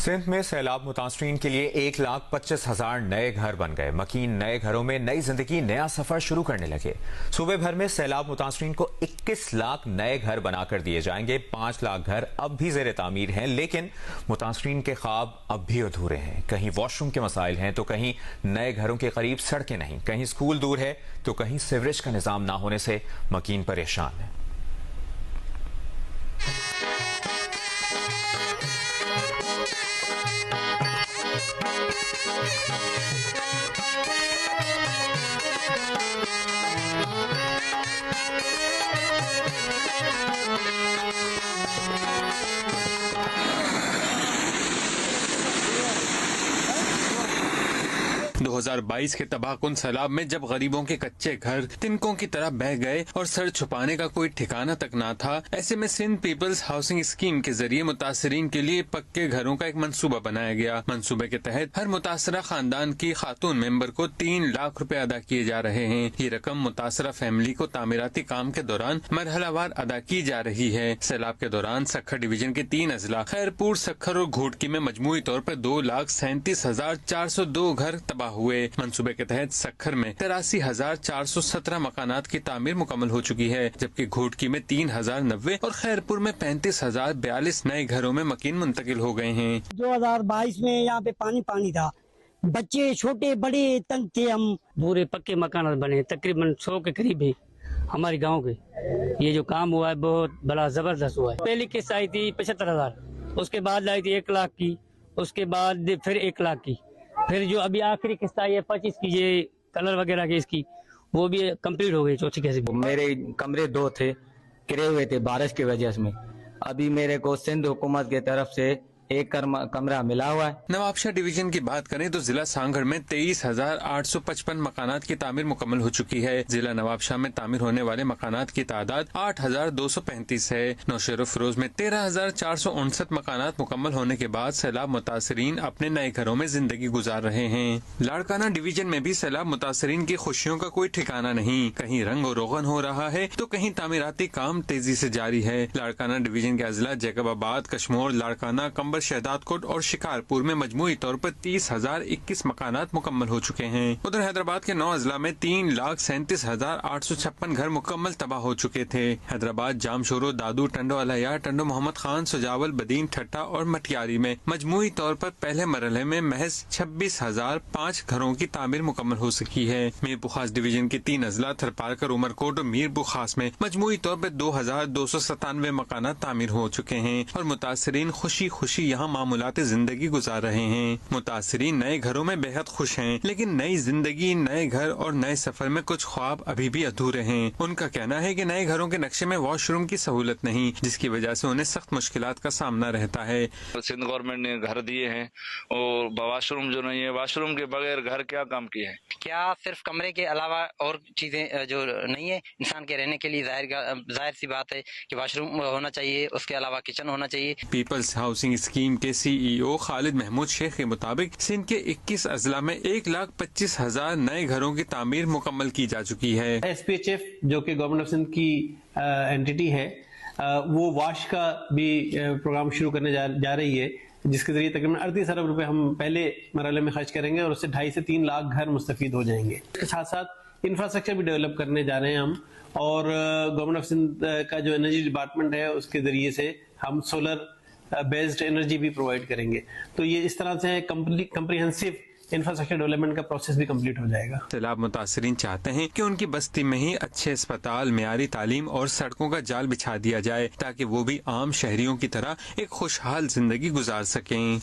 सिंध में सैलाब मुतासरीन के लिए 1,25,000 नए घर बन गए। मकीन नए घरों में नई जिंदगी, नया सफर शुरू करने लगे। सूबे भर में सैलाब मुतासरीन को 21 लाख नए घर बनाकर दिए जाएंगे। 5 लाख घर अब भी जेर तामीर हैं, लेकिन मुतासरीन के ख्वाब अब भी अधूरे हैं। कहीं वॉशरूम के मसाइल हैं तो कहीं नए घरों के करीब सड़कें नहीं, कहीं स्कूल दूर है तो कहीं सीवरेज का निजाम ना होने से मकीन परेशान है। 2022 के तबाहकुन सैलाब में जब गरीबों के कच्चे घर तिनकों की तरह बह गए और सर छुपाने का कोई ठिकाना तक ना था, ऐसे में सिंध पीपल्स हाउसिंग स्कीम के जरिए मुतासरीन के लिए पक्के घरों का एक मंसूबा बनाया गया। मंसूबे के तहत हर मुतासरा खानदान की खातून मेंबर को 3 लाख रुपए अदा किए जा रहे हैं। ये रकम मुतासरा फैमिली को तामीराती काम के दौरान मरहलावार अदा की जा रही है। सैलाब के दौरान सखर डिवीजन के 3 अजला खैरपुर, सखर और घोटकी में मजमूई तौर पर 2,37,402 घर तबाह हुए। मंसूबे के तहत सखर में 83,417 मकानात की तामीर मुकम्मल हो चुकी है, जबकि घोटकी में 3,090 और खैरपुर में 35,042 नए घरों में मकीन मुंतकिल हो गए हैं। 2022 में यहाँ पे पानी था, बच्चे छोटे बड़े तंग थे। हम पूरे पक्के मकान बने, तकरीबन 100 के करीब है हमारे गांव के। ये जो काम हुआ है बहुत बड़ा जबरदस्त हुआ है। पहली किस्त आई थी 75,000, उसके बाद आई थी 1 लाख की, उसके बाद फिर 1 लाख की, फिर जो अभी आखिरी किस्त आई है 25 की, ये कलर वगैरह की इसकी, वो भी कंप्लीट हो गई चौथी किस्त। मेरे कमरे 2 थे, गिरे हुए थे बारिश की वजह से। अभी मेरे को सिंध हुकूमत की तरफ से एक कमरा मिला हुआ है। नवाबशाह डिवीजन की बात करें तो जिला सांगड़ में 23,855 मकानात की तामीर मुकम्मल हो चुकी है। जिला नवाबशाह में तामीर होने वाले मकानात की तादाद 8,235 है। नौशेरो फिरोज में 13,459 मकानात मुकम्मल होने के बाद सैलाब मुतासरीन अपने नए घरों में जिंदगी गुजार रहे हैं। लाड़काना डिवीजन में भी सैलाब मुतासरीन की खुशियों का कोई ठिकाना नहीं। कहीं रंग और रोगन हो रहा है तो कहीं तामीराती काम तेजी से जारी है। लाड़काना डिवीजन के अजला जैकबाबाद, कश्मोर, लाड़काना, कंबर, शहदादकोट और शिकारपुर में मजमूई तौर पर 30,021 मकानात मुकम्मल हो चुके हैं। उधर हैदराबाद के 9 अजला में 3,37,856 घर मुकम्मल तबाह हो चुके थे। हैदराबाद, जामशोरो, दादू, टंडो, अलहयार, टंडो, मोहम्मद खान, सुजावल, बदीन, ठट्टा और मटियारी में मजमूई तौर पर पहले मरहले में महज 26,005 घरों की तामीर मुकम्मल हो सकी है। मीर बुखास डिवीजन के 3 अजला थरपारकर, उमरकोट और मीर बुखास में मजमूई तौर पर 2,297 मकानात तामीर हो चुके हैं और मुतासरीन खुशी खुशी यहाँ मामूलाती जिंदगी गुजार रहे हैं। मुतासरीन नए घरों में बेहद खुश हैं, लेकिन नई जिंदगी, नए घर और नए सफर में कुछ ख्वाब अभी भी अधूरे हैं। उनका कहना है कि नए घरों के नक्शे में वॉशरूम की सहूलत नहीं, जिसकी वजह से उन्हें सख्त मुश्किलात का सामना रहता है। सिंध गवर्नमेंट ने घर दिए हैं और वॉशरूम जो नहीं है, वॉशरूम के बगैर घर क्या काम किया है? क्या सिर्फ कमरे के अलावा और चीजें जो नहीं है इंसान के रहने के लिए जाहिर सी बात है कि वॉशरूम होना चाहिए, उसके अलावा किचन होना चाहिए। पीपल्स हाउसिंग स्कीम के CEO खालिद महमूद शेख के मुताबिक सिंध के 21 अजला में 1,25,000 नए घरों की तामीर मुकम्मल की जा चुकी है। SPHF जो कि गवर्नमेंट ऑफ सिंध की एंटिटी है, वो वाश का भी प्रोग्राम शुरू करने जा रही है, जिसके जरिए तकरीबन 38 अरब रुपए हम पहले मरहले में खर्च करेंगे और उससे 2.5 से 3 लाख घर मुस्तफीद हो जाएंगे। इसके साथ साथ इंफ्रास्ट्रक्चर भी डेवलप करने जा रहे हैं हम, और गवर्नमेंट ऑफ सिंध का जो एनर्जी डिपार्टमेंट है उसके जरिए से हम सोलर बेस्ड एनर्जी भी प्रोवाइड करेंगे। तो ये इस तरह से कम्प्रिहेंसिव इंफ्रास्ट्रक्चर डेवलपमेंट का प्रोसेस भी कंप्लीट हो जाएगा। सैलाब मुतासरीन चाहते हैं कि उनकी बस्ती में ही अच्छे अस्पताल, मियारी तालीम और सड़कों का जाल बिछा दिया जाए, ताकि वो भी आम शहरियों की तरह एक खुशहाल जिंदगी गुजार सकें।